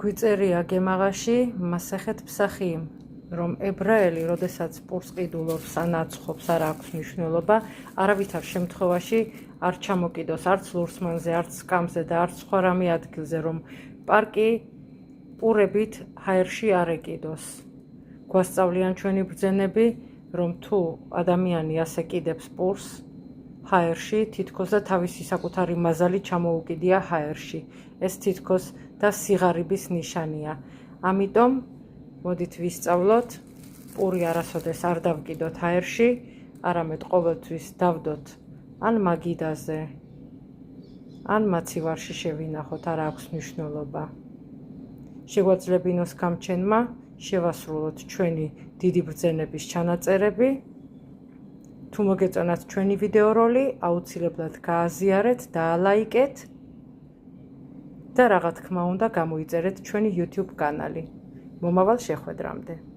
გვიწერია გემაღაში მასეხეთ ფსახიმ, რომ ებრაელი, როდესაც პურს ყიდულობს ან აცხობს, არ აქვს მნიშვნელობა, არავითარ შემთხვევაში არ ჩამოკიდოს არც ლურსმანზე, არც სკამზე და არც სხვა რამე ადგილზე, რომ პარკი პურებით ჰაერში არ ეკიდოს. გვასწავლიან ჩვენი ბრძენები, რომ თუ ადამიანი ასე კიდებს პურს ჰაერში, თითქოს და თავისი საკუთარი მაზალი ჩამოუკიდია ჰაერში. ეს თითქოს და სიღარიბის ნიშანია. ამიტომ მოდით ვისწავლოთ, პური არასოდეს არ დავკიდოთ ჰაერში, არამედ ყოველთვის დავდოთ ან მაგიდაზე, ან მაცივარში შევინახოთ, არ აქვს მნიშვნელობა. შეგვაძლებინოს გამჩენმა, შევასრულოთ ჩვენი დიდი ბრძენების ჩანაწერები. თუ მოგეწონათ ჩვენი ვიდეოროლი, აუცილებლად გააზიარეთ, დაალაიკეთ და რა თქმა უნდა გამოიწერეთ ჩვენი YouTube კანალი. მომავალ შეხვედრამდე.